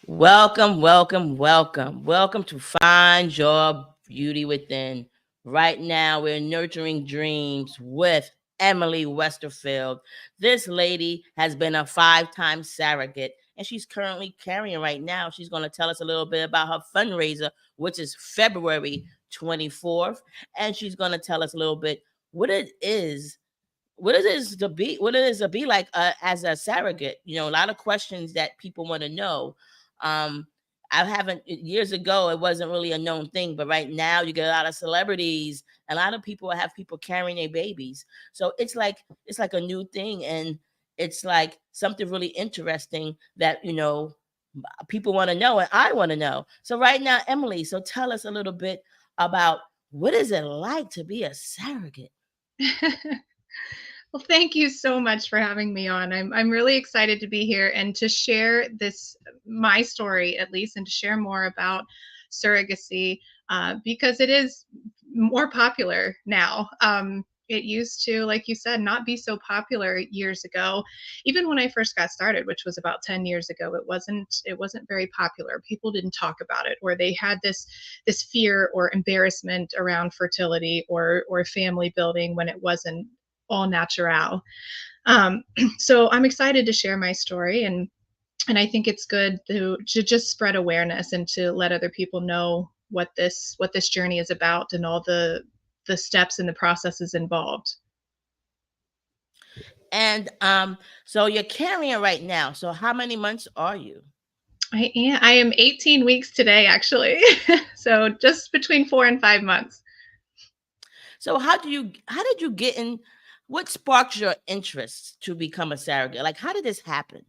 Welcome, welcome, welcome. Welcome to Find Your Beauty Within. Right now, we're nurturing dreams with Emily Westerfield. This lady has been a 5-time surrogate, and she's currently carrying right now. She's going to tell us a little bit about her fundraiser, which is February 24th. And she's going to tell us a little bit what it is to be like as a surrogate. A lot of questions that people want to know. um I haven't Years ago it wasn't really a known thing, but right now you get a lot of celebrities, a lot of people have people carrying their babies. So it's like a new thing, and it's like something really interesting that people want to know, and I want to know. So right now, Emily, so tell us a little bit about what is it like to be a surrogate. Well, thank you so much for having me on. I'm really excited to be here and to share my story at least, and to share more about surrogacy, because it is more popular now. It used to, like you said, not be so popular years ago. Even when I first got started, which was about 10 years ago, it wasn't very popular. People didn't talk about it, or they had this fear or embarrassment around fertility or family building when it wasn't all natural. So I'm excited to share my story, and I think it's good to just spread awareness and to let other people know what this journey is about, and all the steps and the processes involved. And so you're carrying right now. So how many months are you? I am 18 weeks today, actually. So just between 4 and 5 months. So how did you get in? What sparked your interest to become a surrogate? Like, how did this happen?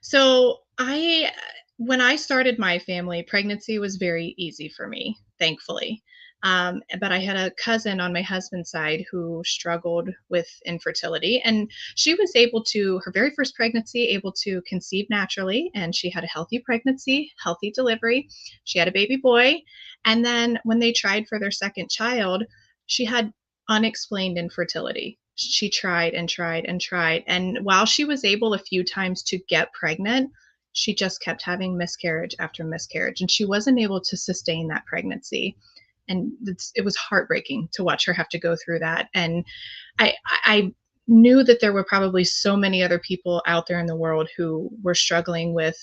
So when I started my family, pregnancy was very easy for me, thankfully. But I had a cousin on my husband's side who struggled with infertility, and she was able to, her very first pregnancy, able to conceive naturally, and she had a healthy pregnancy, healthy delivery. She had a baby boy, and then when they tried for their second child, she had unexplained infertility. She tried and tried and tried. And while she was able a few times to get pregnant, she just kept having miscarriage after miscarriage. And she wasn't able to sustain that pregnancy. And it was heartbreaking to watch her have to go through that. And I knew that there were probably so many other people out there in the world who were struggling with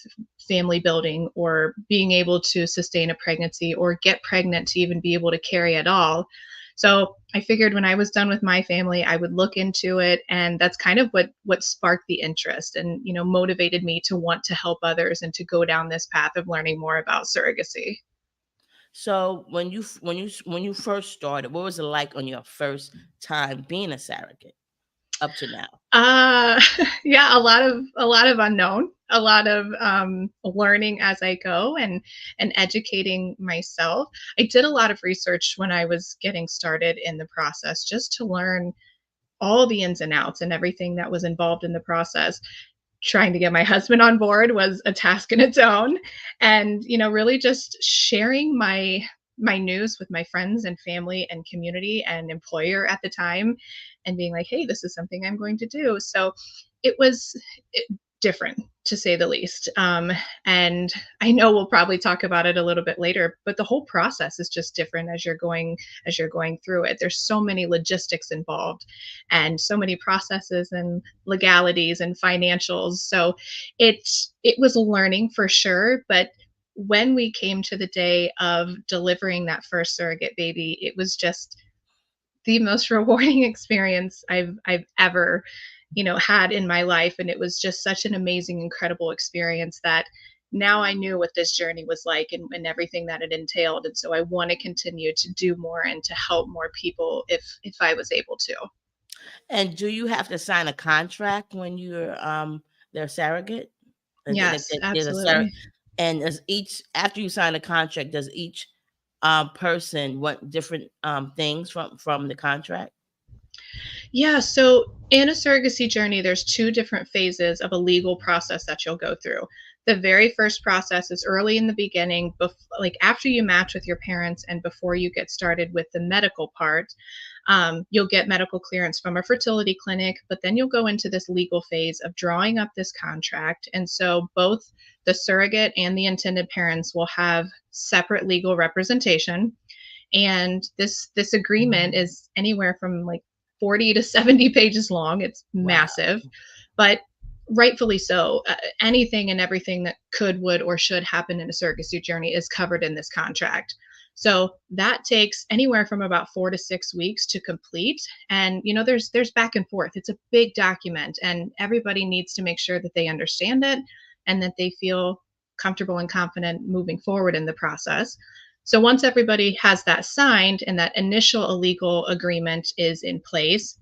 family building, or being able to sustain a pregnancy, or get pregnant to even be able to carry at all. So I figured when I was done with my family, I would look into it, and that's kind of what sparked the interest, and motivated me to want to help others and to go down this path of learning more about surrogacy. So when you first started, what was it like on your first time being a surrogate up to now? Uh, yeah, a lot of unknown, a lot of learning as I go, and educating myself. I did a lot of research when I was getting started in the process, just to learn all the ins and outs and everything that was involved in the process. Trying to get my husband on board was a task in its own, and really just sharing my news with my friends and family and community and employer at the time, and being like, hey, this is something I'm going to do. So it was different, to say the least. And I know we'll probably talk about it a little bit later, but the whole process is just different as you're going through it. There's so many logistics involved, and so many processes and legalities and financials. So it was a learning for sure. But when we came to the day of delivering that first surrogate baby, it was just the most rewarding experience I've ever had in my life. And it was just such an amazing, incredible experience that now I knew what this journey was like, and everything that it entailed. And so I want to continue to do more and to help more people if I was able to. And do you have to sign a contract when you're their surrogate? Yes, There's a sur- absolutely. and does each after you sign a contract, does each person want different things from the contract? Yeah, so in a surrogacy journey, there's two different phases of a legal process that you'll go through. The very first process is early in the beginning, like after you match with your parents and before you get started with the medical part. You'll get medical clearance from a fertility clinic, but then you'll go into this legal phase of drawing up this contract. And so both the surrogate and the intended parents will have separate legal representation. And this agreement is anywhere from like 40 to 70 pages long. It's Wow. massive, but rightfully so. Anything and everything that could, would, or should happen in a surrogacy journey is covered in this contract. So that takes anywhere from about 4 to 6 weeks to complete. And there's back and forth. It's a big document, and everybody needs to make sure that they understand it and that they feel comfortable and confident moving forward in the process. So once everybody has that signed and that initial illegal agreement is in place,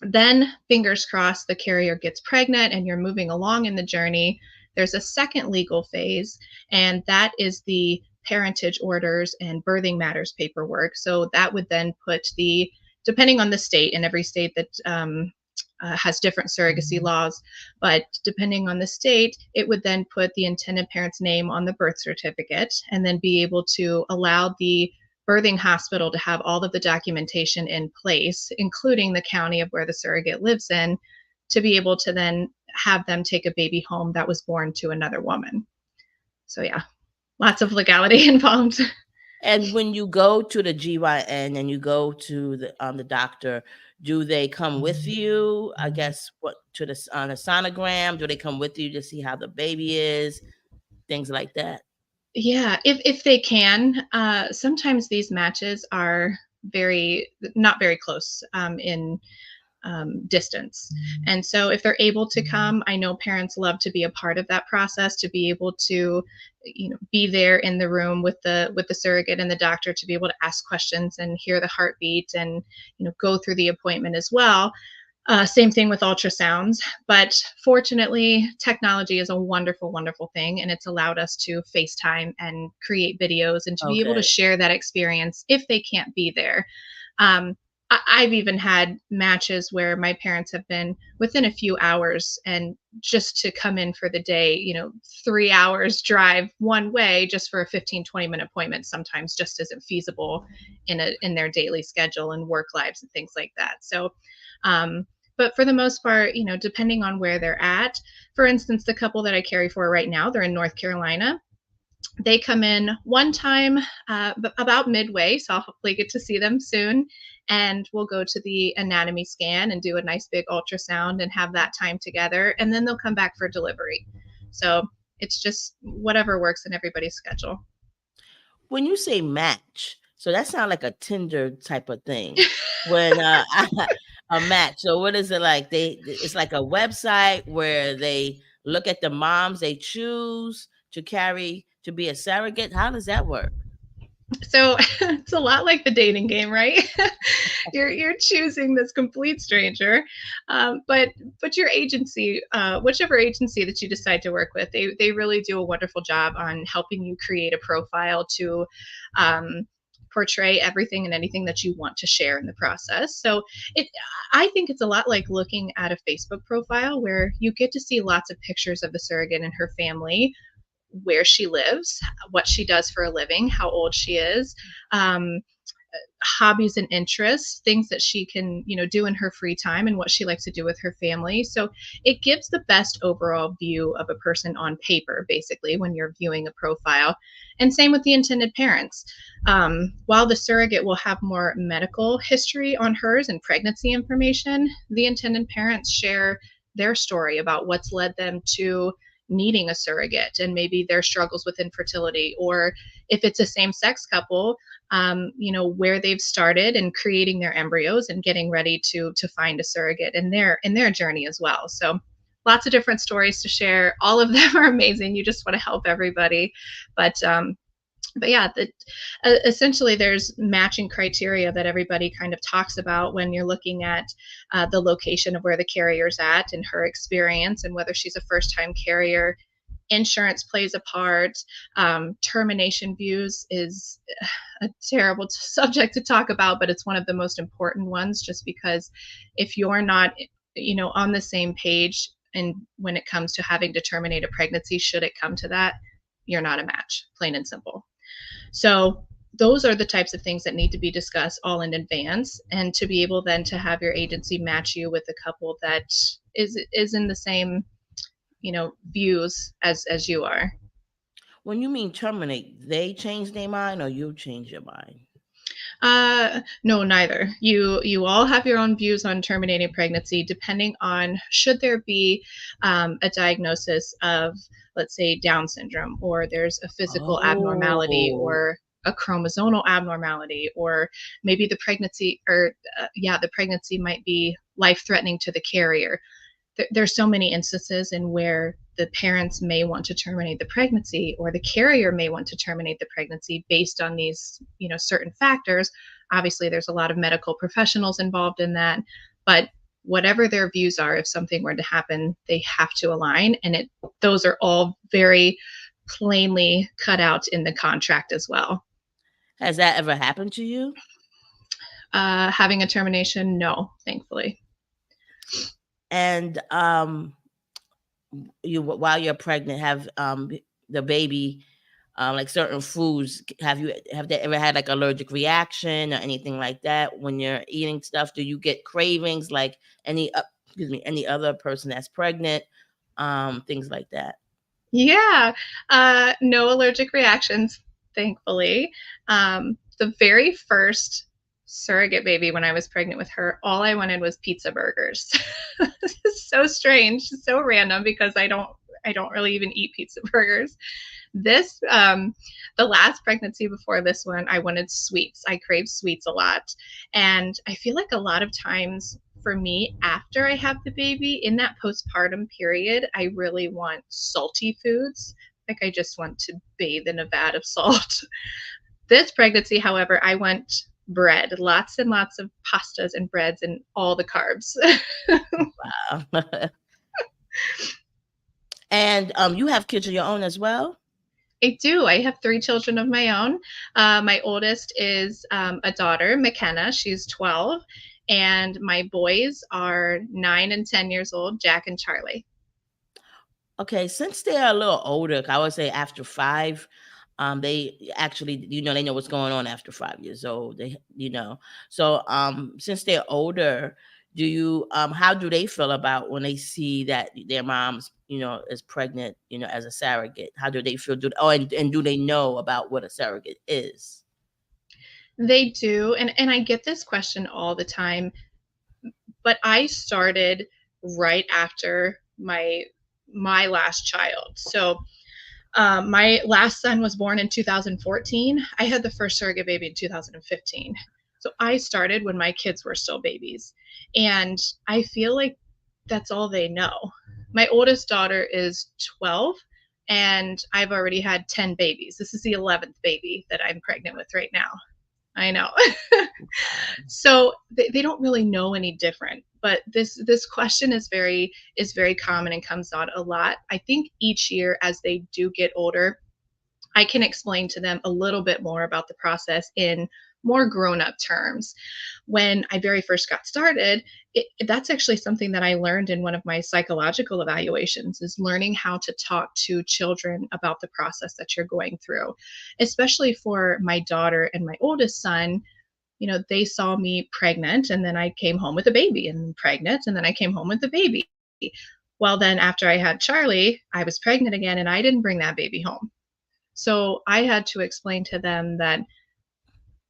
then fingers crossed the carrier gets pregnant and you're moving along in the journey. There's a second legal phase, and that is the parentage orders and birthing matters paperwork. So that would then put depending on the state, and every state that has different surrogacy laws, but depending on the state, it would then put the intended parent's name on the birth certificate and then be able to allow the birthing hospital to have all of the documentation in place, including the county of where the surrogate lives in, to be able to then have them take a baby home that was born to another woman. So, yeah, lots of legality involved. And when you go to the GYN and you go to the doctor, do they come with you? I guess what to the on a sonogram? Do they come with you to see how the baby is? Things like that. Yeah, if they can. Sometimes these matches are not very close in distance. And so if they're able to come, I know parents love to be a part of that process, to be able to, be there in the room with the surrogate and the doctor, to be able to ask questions and hear the heartbeat and, go through the appointment as well. Same thing with ultrasounds. But fortunately, technology is a wonderful, wonderful thing. And it's allowed us to FaceTime and create videos and to be able to Okay. share that experience if they can't be there. I've even had matches where my parents have been within a few hours, and just to come in for the day, 3 hours drive one way just for a 15-20 minute appointment sometimes just isn't feasible in their daily schedule and work lives and things like that. So, but for the most part, depending on where they're at, for instance, the couple that I carry for right now, they're in North Carolina. They come in one time about midway, so I'll hopefully get to see them soon. And we'll go to the anatomy scan and do a nice big ultrasound and have that time together. And then they'll come back for delivery. So it's just whatever works in everybody's schedule. When you say match, so that sounds like a Tinder type of thing. When a match. So what is it like? It's like a website where they look at the moms they choose to carry to be a surrogate. How does that work? So it's a lot like the dating game, right? You're choosing this complete stranger, but your agency, whichever agency that you decide to work with, they really do a wonderful job on helping you create a profile to portray everything and anything that you want to share in the process. So I think it's a lot like looking at a Facebook profile where you get to see lots of pictures of the surrogate and her family, where she lives, what she does for a living, how old she is, um, hobbies and interests, things that she can, do in her free time and what she likes to do with her family. So it gives the best overall view of a person on paper, basically, when you're viewing a profile. And same with the intended parents. While the surrogate will have more medical history on hers and pregnancy information, the intended parents share their story about what's led them to needing a surrogate and maybe their struggles with infertility, or if it's a same-sex couple, where they've started and creating their embryos and getting ready to find a surrogate in their journey as well. So lots of different stories to share. All of them are amazing. You just want to help everybody, but yeah, essentially there's matching criteria that everybody kind of talks about when you're looking at the location of where the carrier's at and her experience and whether she's a first time carrier. Insurance plays a part. Termination views is a terrible subject to talk about, but it's one of the most important ones, just because if you're not, on the same page, and when it comes to having to terminate a pregnancy, should it come to that, you're not a match, plain and simple. So those are the types of things that need to be discussed all in advance, and to be able then to have your agency match you with a couple that is in the same, views as you are. When you mean terminate, they change their mind or you change your mind? No, neither. You all have your own views on terminating pregnancy, depending on should there be a diagnosis of, let's say, Down syndrome, or there's a physical abnormality, Oh, or a chromosomal abnormality, or maybe the pregnancy, or yeah, the pregnancy might be life threatening to the carrier. There's so many instances in where the parents may want to terminate the pregnancy, or the carrier may want to terminate the pregnancy based on these, certain factors. Obviously there's a lot of medical professionals involved in that, but whatever their views are, if something were to happen, they have to align, and those are all very plainly cut out in the contract as well. has that ever happened to you? Having a termination, no, thankfully. And you while you're pregnant, have the baby like certain foods, have they ever had like allergic reaction or anything like that when you're eating stuff? Do you get cravings like any other person that's pregnant, things like that? Yeah, no allergic reactions, thankfully. The very first surrogate baby, when I was pregnant with her, all I wanted was pizza burgers. This is so strange, so random, because I don't really even eat pizza burgers. This The last pregnancy before this one, I wanted sweets. I crave sweets a lot. And I feel like a lot of times for me, after I have the baby, in that postpartum period, I really want salty foods. Like, I just want to bathe in a vat of salt. This pregnancy, however, I want bread, lots and lots of pastas and breads and all the carbs. And you have kids of your own as well? I do. I have three children of my own. My oldest is a daughter, McKenna. She's 12. And my boys are 9 and 10 years old, Jack and Charlie. Okay, since they're a little older, I would say after 5, they actually, they know what's going on after 5 years old. So since they're older, how do they feel about when they see that their mom's, is pregnant, as a surrogate? How do they feel? And do they know about what a surrogate is? They do. And I get this question all the time, but I started right after my last child. So my last son was born in 2014. I had the first surrogate baby in 2015. So I started when my kids were still babies. And I feel like that's all they know. My oldest daughter is 12, and I've already had 10 babies. This is the 11th baby that I'm pregnant with right now. I know. So they don't really know any different. But this question is very common and comes out a lot. I think each year as they do get older, I can explain to them a little bit more about the process in more grown-up terms. When I very first got started, that's actually something that I learned in one of my psychological evaluations, is learning how to talk to children about the process that you're going through. Especially for my daughter and my oldest son, they saw me pregnant, and then I came home with a baby, and pregnant, and then I came home with a baby. Well, then after I had Charlie, I was pregnant again, and I didn't bring that baby home. So I had to explain to them that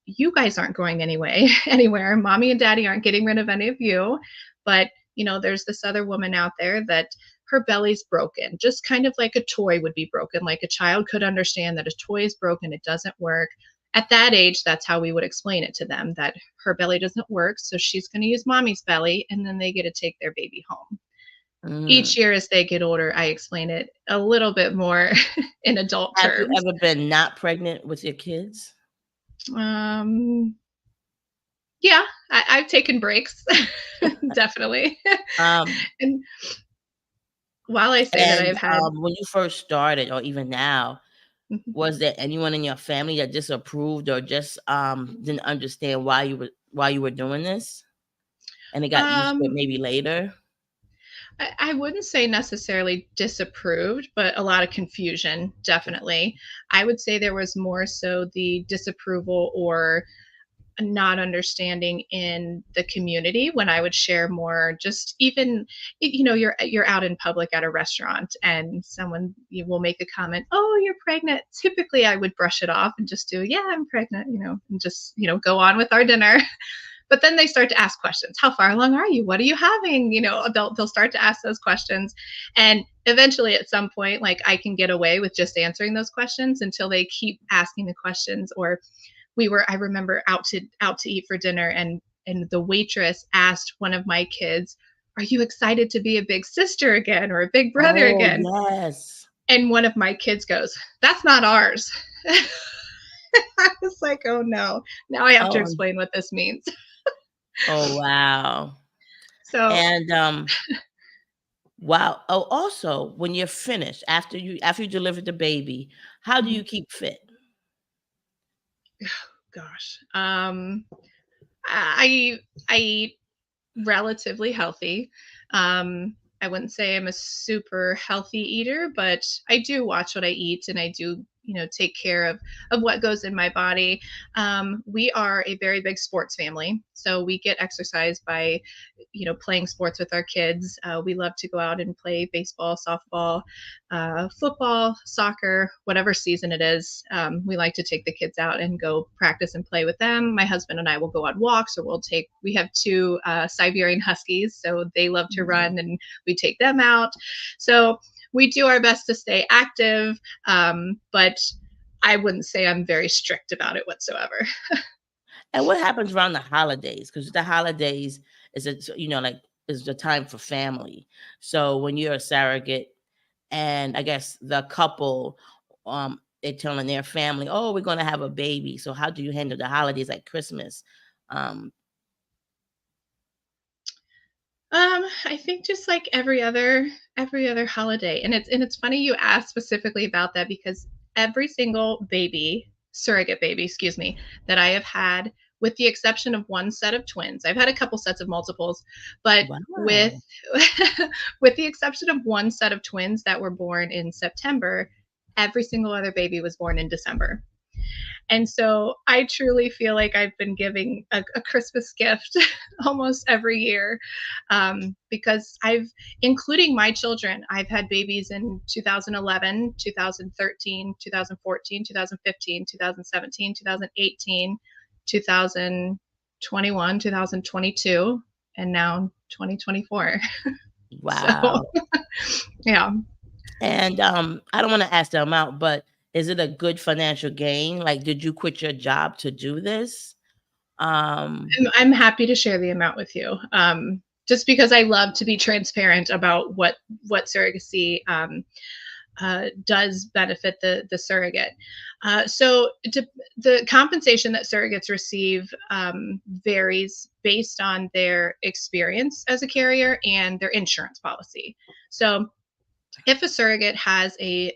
you guys aren't going anywhere. Mommy and daddy aren't getting rid of any of you. But, there's this other woman out there that her belly's broken, just kind of like a toy would be broken. Like, a child could understand that a toy is broken, it doesn't work. At that age, that's how we would explain it to them, that her belly doesn't work. So she's going to use mommy's belly, and then they get to take their baby home. Mm. Each year as they get older, I explain it a little bit more in adult Have you terms. ever been not pregnant with your kids? Um, yeah, I've taken breaks, definitely. Um, And while I say that and I've had, when you first started, or even now, mhm. was there anyone in your family that disapproved or just didn't understand why you were doing this, and they got used to it um, maybe later? I wouldn't say necessarily disapproved, but a lot of confusion, definitely. I would say there was more so the disapproval or not understanding in the community when I would share more, just even, you're out in public at a restaurant and someone, you will make a comment, oh, you're pregnant. Typically I would brush it off and just do, yeah, I'm pregnant, and just, go on with our dinner. But then they start to ask questions. How far along are you? What are you having? They'll start to ask those questions. And eventually at some point, like, I can get away with just answering those questions until they keep asking the questions. Or I remember out to eat for dinner, and the waitress asked one of my kids, are you excited to be a big sister again or a big brother Oh, again? yes. And one of my kids goes, that's not ours. I was like, oh no, now I have to Oh, explain what this means. oh, wow. So And, wow. Oh, also, when you're finished, after you deliver the baby, how do you keep fit? gosh, I I eat relatively healthy. I wouldn't say I'm a super healthy eater, but I do watch what I eat, and I do, take care of what goes in my body. We are a very big sports family, so we get exercise by, playing sports with our kids. We love to go out and play baseball, softball, football, soccer, whatever season it is. We like to take the kids out and go practice and play with them. My husband and I will go on walks, or we have two Siberian Huskies, so they love to Mhm. run, and we take them out. So we do our best to stay active, but I wouldn't say I'm very strict about it whatsoever. And what happens around the holidays? Because the holidays like, is the time for family. So when you're a surrogate, and I guess the couple, they're telling their family, "Oh, we're gonna have a baby." So how do you handle the holidays like Christmas? Um, I think just like every other holiday. And it's funny you asked specifically about that, because every single surrogate baby, excuse me, that I have had, with the exception of one set of twins. I've had a couple sets of multiples, but with wow. with the exception of one set of twins that were born in September, every single other baby was born in December. And so I truly feel like I've been giving a Christmas gift almost every year, because including my children, I've had babies in 2011, 2013, 2014, 2015, 2017, 2018, 2021, 2022, and now 2024. So, Wow. yeah. And, I don't wanna ask the amount, but is it a good financial gain? Like, did you quit your job to do this? Um, I'm happy to share the amount with you. Just because I love to be transparent about what surrogacy does benefit the surrogate. The compensation that surrogates receive varies based on their experience as a carrier and their insurance policy. So if a surrogate has a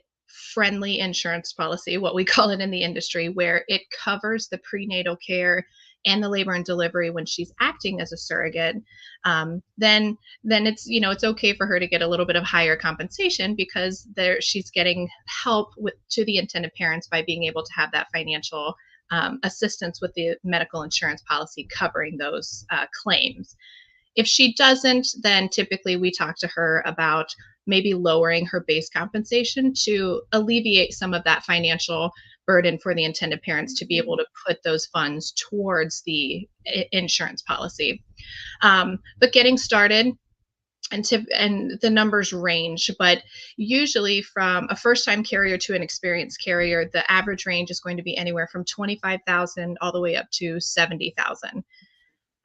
friendly insurance policy, what we call it in the industry, where it covers the prenatal care and the labor and delivery when she's acting as a surrogate, then it's okay for her to get a little bit of higher compensation, because she's getting help to the intended parents by being able to have that financial assistance with the medical insurance policy covering those claims. If she doesn't, then typically we talk to her about maybe lowering her base compensation to alleviate some of that financial burden for the intended parents to be able to put those funds towards the insurance policy. But getting started, and the numbers range, but usually from a first time carrier to an experienced carrier, the average range is going to be anywhere from 25,000 all the way up to 70,000.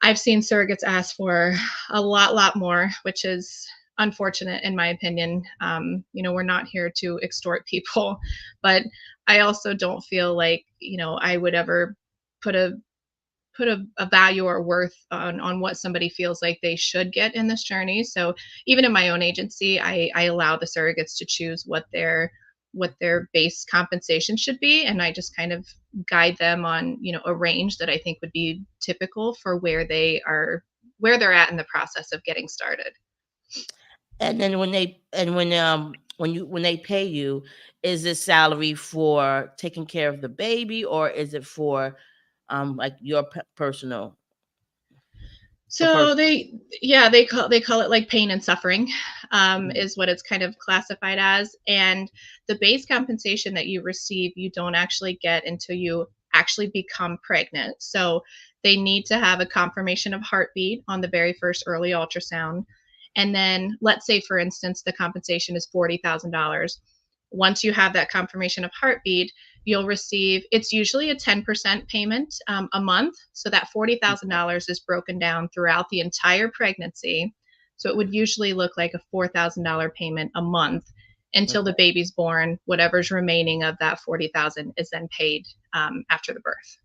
I've seen surrogates ask for a lot more, which is unfortunate in my opinion. We're not here to extort people, but I also don't feel like, I would ever put a value or worth on what somebody feels like they should get in this journey. So even in my own agency, I allow the surrogates to choose what their base compensation should be, and I just kind of guide them on, a range that I think would be typical for where they're at in the process of getting started. And then when they pay you, is this salary for taking care of the baby, or is it for like your personal for So personal? they, yeah, they call it like pain and suffering, Mhm. is what it's kind of classified as. And the base compensation that you receive, you don't actually get until you actually become pregnant. So they need to have a confirmation of heartbeat on the very first early ultrasound. And then, let's say, for instance, the compensation is $40,000. Once you have that confirmation of heartbeat, you'll receive, it's usually a 10% payment a month. So that Okay. $40,000 is broken down throughout the entire pregnancy. So it would usually look like a $4,000 payment a month until the Okay. baby's born. Whatever's remaining of that 40,000 is then paid after the birth.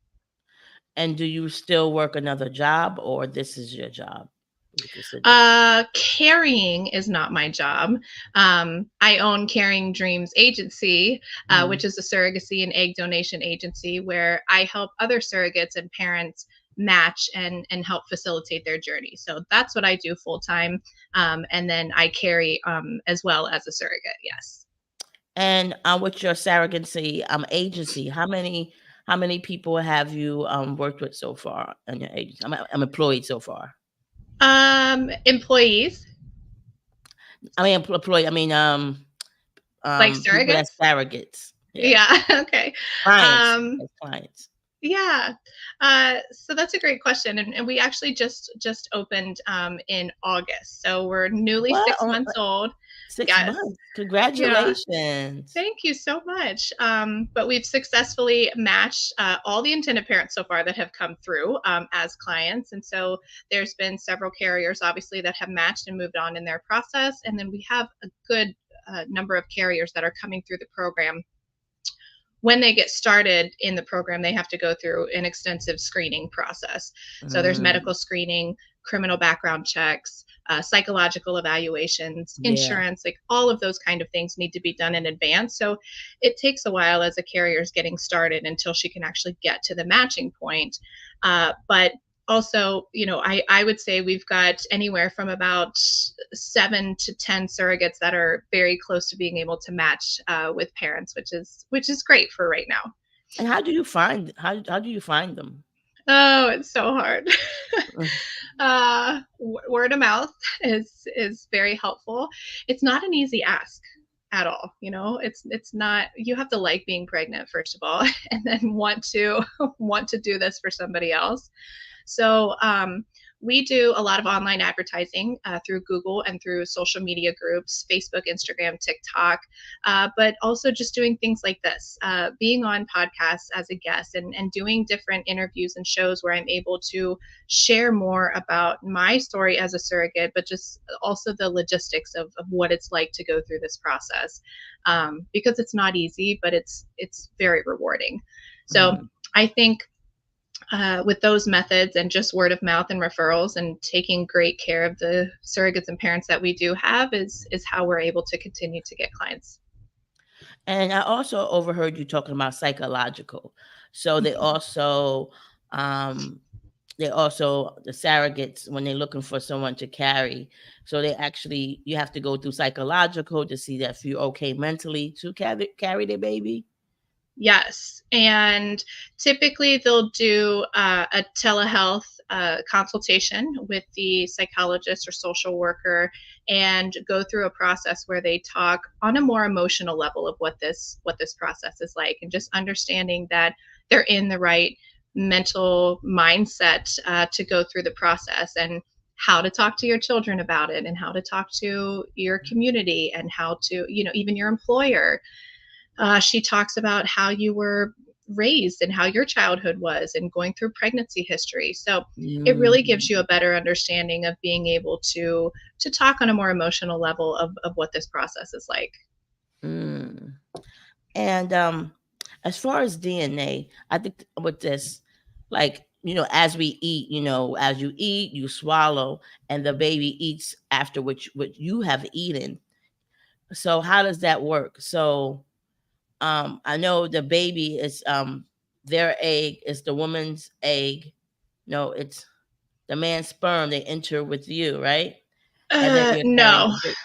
And do you still work another job, or this is your job? Would you consider? Carrying is not my job. I own Carrying Dreams Agency, which Mhm. is a surrogacy and egg donation agency where I help other surrogates and parents match and help facilitate their journey. So that's what I do full time, and then I carry as well as a surrogate. Yes. And with your surrogacy agency, how many people have you worked with so far in your agency? I'm employed so far. Employees I mean employed. I mean like people that's surrogates. surrogates. Yeah, Yeah. Okay. clients. Um, As clients. Yeah. So that's a great question, and we actually just opened in August, so we're newly What? 6 months old. 6 months. Yes. Yeah. Congratulations. Thank you so much. But we've successfully matched all the intended parents so far that have come through as clients, and so there's been several carriers, obviously, that have matched and moved on in their process, and then we have a good number of carriers that are coming through the program. When they get started in the program, they have to go through an extensive screening process. So there's Mm, medical screening, criminal background checks, psychological evaluations, yeah. insurance, like all of those kind of things need to be done in advance. So it takes a while as a carrier is getting started until she can actually get to the matching point. But also, I would say we've got anywhere from about 7 to 10 surrogates that are very close to being able to match with parents, which is great for right now. And how do you find them? Oh, it's so hard. Mm. Word of mouth is very helpful. It's not an easy ask at all. It's not. You have to like being pregnant first of all, and then want to do this for somebody else. So we do a lot of online advertising through Google and through social media groups, Facebook, Instagram, TikTok, but also just doing things like this, being on podcasts as a guest and doing different interviews and shows where I'm able to share more about my story as a surrogate, but just also the logistics of what it's like to go through this process. Because it's not easy, but it's very rewarding. So Mm. I think with those methods and just word of mouth and referrals and taking great care of the surrogates and parents that we do have is how we're able to continue to get clients. And I also overheard you talking about psychological. So um they also the surrogates when they're looking for someone to carry. So you have to go through psychological to see that if you're okay mentally to carry the baby. Yes. And typically they'll do a telehealth consultation with the psychologist or social worker and go through a process where they talk on a more emotional level of what this process is like, and just understanding that they're in the right mental mindset to go through the process, and how to talk to your children about it, and how to talk to your community, and how to, even your employer. She talks about how you were raised and how your childhood was and going through pregnancy history. So it really gives you a Mm, better understanding of being able to talk on a more emotional level of what this process is like. mm. And as far as DNA, I think with this, like, as we eat, as you eat, you swallow, and the baby eats after which you have eaten. So how does that work? So I know the baby is their egg is the woman's egg. No, it's the man's sperm. They enter with you, right? And then you're carrying No. the baby.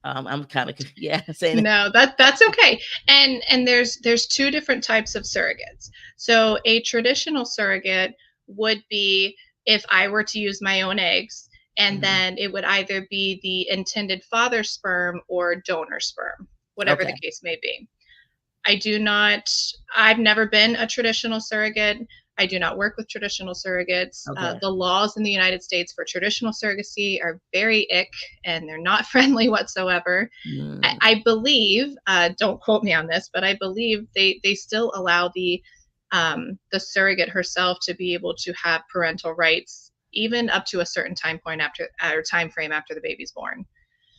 I'm kind of yeah saying it. No, that's okay. And there's two different types of surrogates. So a traditional surrogate would be if I were to use my own eggs, and Mhm. then it would either be the intended father's sperm or donor sperm, whatever the Okay. case may be. I do not, I've never been a traditional surrogate. I do not work with traditional surrogates. Okay. The laws in the United States for traditional surrogacy are very ick, and they're not friendly whatsoever. Mm. I believe, don't quote me on this, but I believe they still allow the surrogate herself to be able to have parental rights even up to a certain time point after or time frame after the baby's born.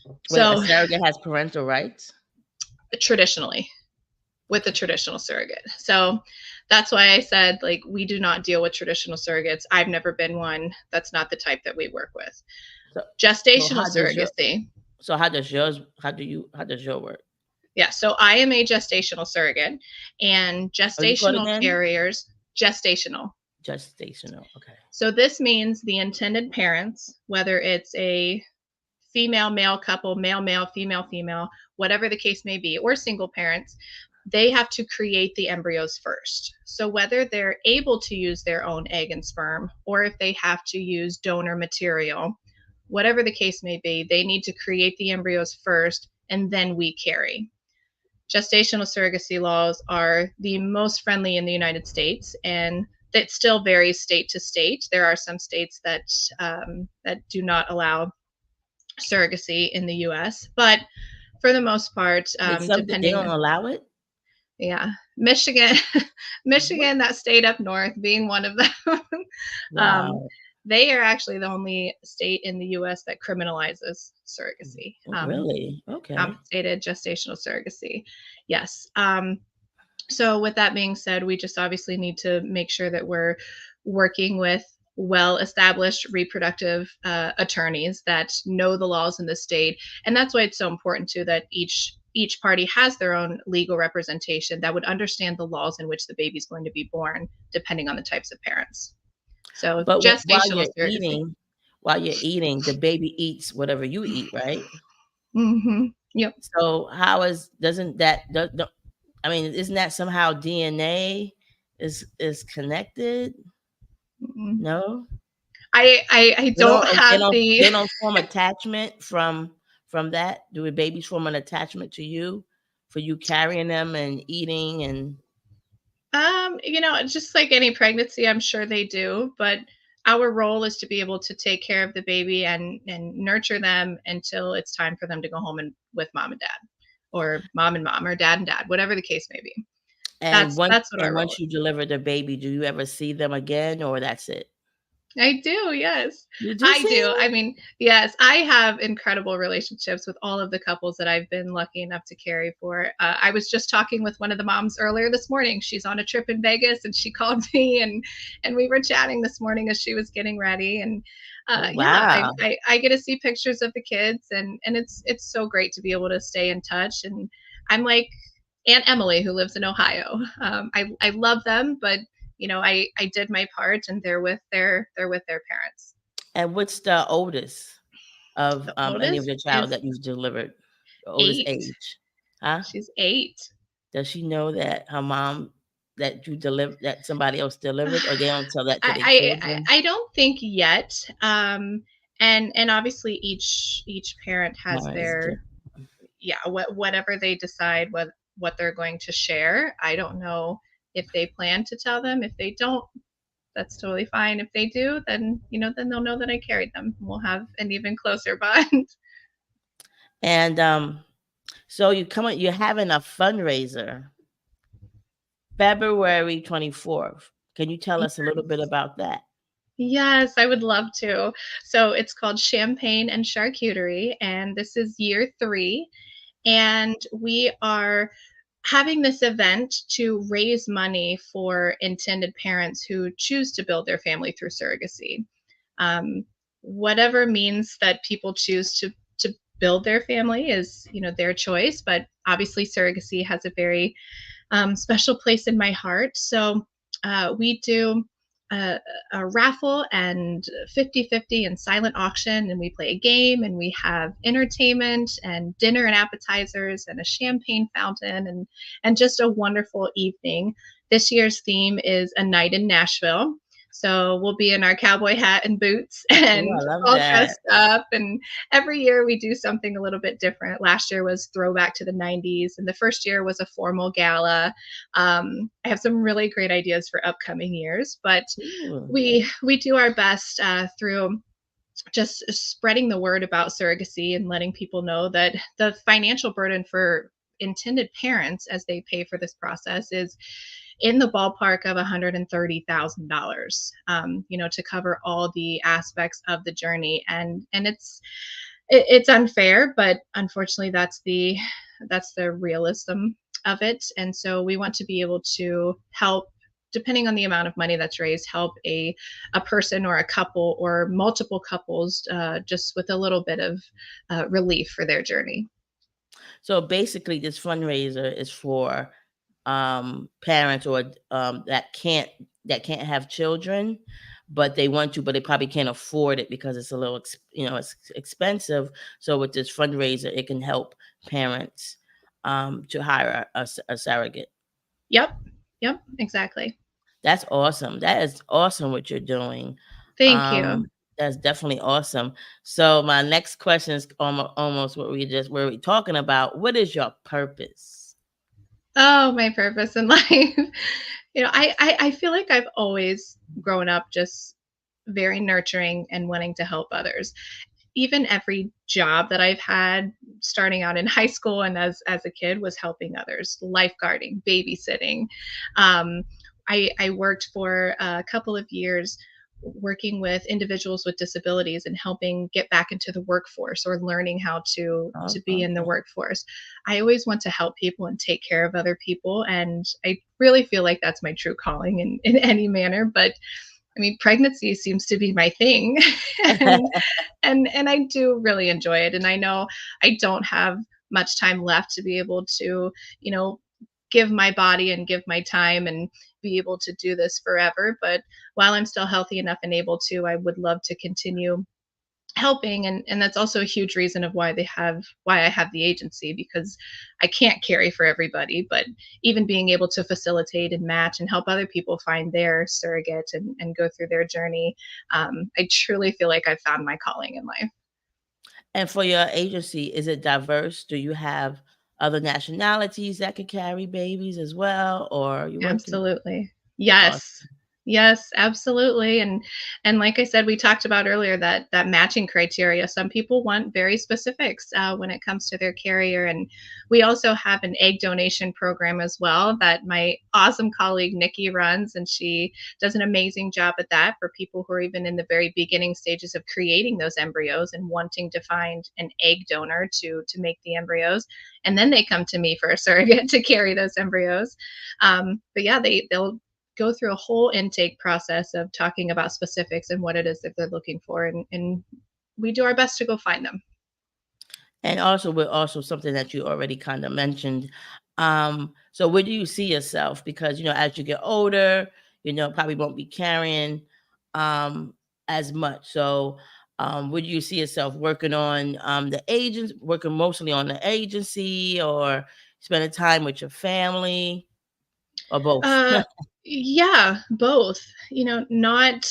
Wait, a So surrogate has parental rights? traditionally, with the traditional surrogate. So that's why I said, like, we do not deal with traditional surrogates. I've never been one. That's not the type that we work with. So, so Gestational how does your surrogacy. how does yours how does your work? Yeah, so I am a gestational surrogate, and What is it called gestational again? carriers, gestational. Gestational. Okay. So this means the intended parents, whether it's a female male couple, male male, female female, whatever the case may be, or single parents, they have to create the embryos first. So whether they're able to use their own egg and sperm, or if they have to use donor material, whatever the case may be, they need to create the embryos first, and then we carry. Gestational surrogacy laws are the most friendly in the United States, and that still varies state to state. There are some states that do not allow surrogacy in the U.S., but for the most part, Wait, some they don't depending, allow it? yeah, Michigan, What? Michigan, that state up north, being one of them, um, Wow. they are actually the only state in the U.S. that criminalizes surrogacy. Oh, really? Okay. Compensated gestational surrogacy. Yes. So with that being said, we just obviously need to make sure that we're working with well-established reproductive attorneys that know the laws in the state, and that's why it's so important too that each party has their own legal representation that would understand the laws in which the baby's going to be born, depending on the types of parents. So But gestational surrogacy. while you're eating, the baby eats whatever you eat, right? Yep. So how is doesn't that I mean, isn't that somehow DNA is connected? Mm. No? I don't have the They don't form attachment from that? Do babies form an attachment to you for you carrying them and eating and just like any pregnancy, I'm sure they do, but our role is to be able to take care of the baby and nurture them until it's time for them to go home and with mom and dad, or mom and mom, or dad and dad, whatever the case may be. That's what our role once you deliver the baby, do you ever see them again or that's it? I do, yes. You do I see do. I them? mean, yes, I have incredible relationships with all of the couples that I've been lucky enough to carry for. I was just talking with one of the moms earlier this morning. She's on a trip in Vegas, and she called me, and we were chatting this morning as she was getting ready. And Oh, yeah, wow. I get to see pictures of the kids, and it's so great to be able to stay in touch. And I'm like Aunt Emily, who lives in Ohio. I love them, but I did my part, and they're with their parents. And what's the oldest of, The any of oldest the child is that you've delivered? The oldest 8. age? Huh? She's 8. Does she know that her mom that somebody else delivered, or they don't tell that to their children? I don't think yet. And obviously each parent has Parents do. their, yeah, whatever they decide what they're going to share. I don't know if they plan to tell them. If they don't, that's totally fine. If they do, then they'll know that I carried them. We'll have an even closer bond. And, so you're having a fundraiser February 24th. Can you tell us a little bit about that? Yes, I would love to. So it's called Champagne and Charcuterie, and this is year 3. And we are having this event to raise money for intended parents who choose to build their family through surrogacy. Whatever means that people choose to build their family is, their choice. But obviously, surrogacy has a very special place in my heart. So we do a, a raffle and 50-50 and silent auction, and we play a game, and we have entertainment and dinner and appetizers and a champagne fountain, and just a wonderful evening. This year's theme is a night in Nashville. So we'll be in our cowboy hat and boots Oh, and I love all that. dressed up. And every year we do something a little bit different. Last year was throwback to the 90s, and the first year was a formal gala. I have some really great ideas for upcoming years, but Ooh. we do our best through just spreading the word about surrogacy and letting people know that the financial burden for intended parents as they pay for this process is in the ballpark of $130,000, to cover all the aspects of the journey. And it's unfair, but unfortunately that's the realism of it. And so we want to be able to help, depending on the amount of money that's raised, help a person or a couple or multiple couples, just with a little bit of relief for their journey. So basically, this fundraiser is for parents or that can't have children, but they want to, but they probably can't afford it because it's a little, it's expensive. So with this fundraiser, it can help parents to hire a surrogate. Yep. Yep, exactly. That's awesome. That is awesome what you're doing. Thank you. Um, that's definitely awesome. So my next question is almost what we were talking about. What is your purpose? Oh, my purpose in life. I feel like I've always grown up just very nurturing and wanting to help others. Even every job that I've had starting out in high school and as a kid was helping others, lifeguarding, babysitting. Um, I worked for a couple of years working with individuals with disabilities and helping get back into the workforce or learning how to be in the Okay. workforce. I always want to help people and take care of other people, and I really feel like that's my true calling in any manner. But I mean, pregnancy seems to be my thing, and and I do really enjoy it. And I know I don't have much time left to be able to, you know, give my body and give my time and be able to do this forever. But while I'm still healthy enough and able to, I would love to continue helping. And that's also a huge reason of why I have the agency, because I can't carry for everybody, but even being able to facilitate and match and help other people find their surrogate and go through their journey. I truly feel like I've found my calling in life. And for your agency, is it diverse? Do you have other nationalities that could carry babies as well, or are you working? Absolutely. Awesome. Yes. Yes, absolutely. And like I said, we talked about earlier that matching criteria. Some people want very specifics when it comes to their carrier, and we also have an egg donation program as well that my awesome colleague Nikki runs, and she does an amazing job at that for people who are even in the very beginning stages of creating those embryos and wanting to find an egg donor to make the embryos, and then they come to me for a surrogate to carry those embryos. But yeah, they'll go through a whole intake process of talking about specifics and what it is that they're looking for, and we do our best to go find them. And also, with also something that you already kind of mentioned. So where do you see yourself? Because as you get older, probably won't be carrying um as much. So where do you see yourself working on the agents, working mostly on the agency, or spending time with your family, or both? Uh, yeah, both. Not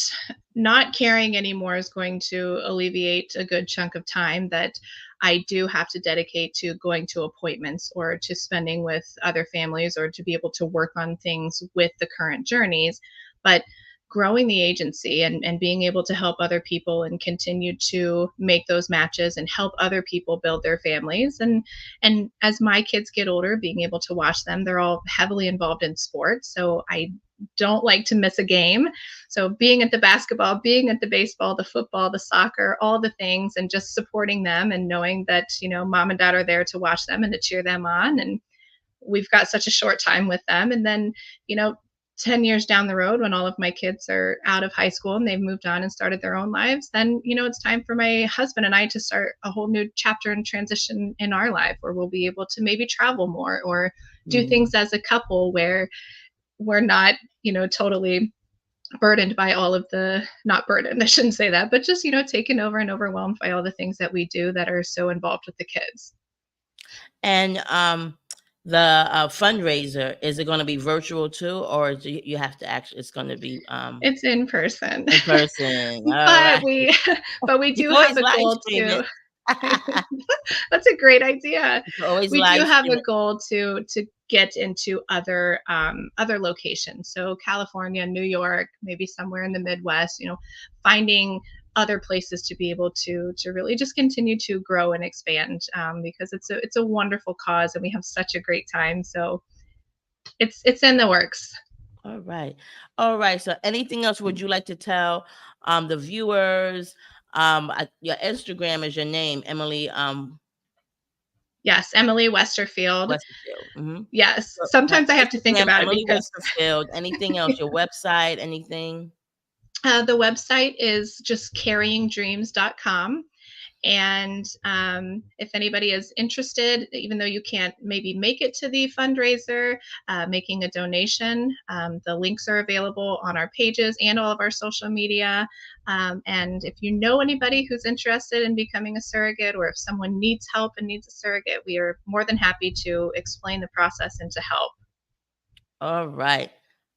caring anymore is going to alleviate a good chunk of time that I do have to dedicate to going to appointments or to spending with other families or to be able to work on things with the current journeys. But growing the agency and being able to help other people and continue to make those matches and help other people build their families, and as my kids get older, being able to watch them, they're all heavily involved in sports, so I don't like to miss a game. So being at the basketball, being at the baseball, the football, the soccer, all the things, and just supporting them and knowing that mom and dad are there to watch them and to cheer them on, and we've got such a short time with them. And then you know 10 years down the road, when all of my kids are out of high school and they've moved on and started their own lives, then it's time for my husband and I to start a whole new chapter and transition in our life, where we'll be able to maybe travel more or do Mm. things as a couple where we're not totally burdened by all of the, not burdened, I shouldn't say that, but just, taken over and overwhelmed by all the things that we do that are so involved with the kids. And the fundraiser, is it going to be virtual too, or do you have to actually? It's going to be It's in person. in person. All but right, we but we you do can have always a live goal stream to it. That's a great idea. You can always We do live have stream a it. goal to get into other locations. So California, New York, maybe somewhere in the Midwest. Finding other places to be able to really just continue to grow and expand, because it's a wonderful cause and we have such a great time. So it's in the works. All right, all right. So, anything else would you like to tell the viewers? Your Instagram is your name, Emily Yes, Emily Westerfield. Westerfield. Mm-hmm. Yes, So, sometimes I have to think Instagram, about it Emily because Westerfield. Anything else? Your website? Anything? the website is just carryingdreams.com. And if anybody is interested, even though you can't maybe make it to the fundraiser, making a donation, the links are available on our pages and all of our social media. And if you know anybody who's interested in becoming a surrogate, or if someone needs help and needs a surrogate, we are more than happy to explain the process and to help. All right.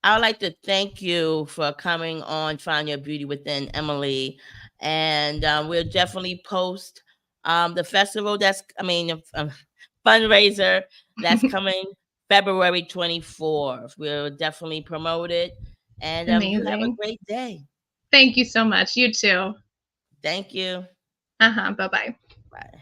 I would like to thank you for coming on Find Your Beauty Within, Emily. And we'll definitely post the festival fundraiser that's coming February 24th. We'll definitely promote it. And you have a Amazing. great day. Thank you so much. You too. Thank you. Uh huh. Bye bye. Bye.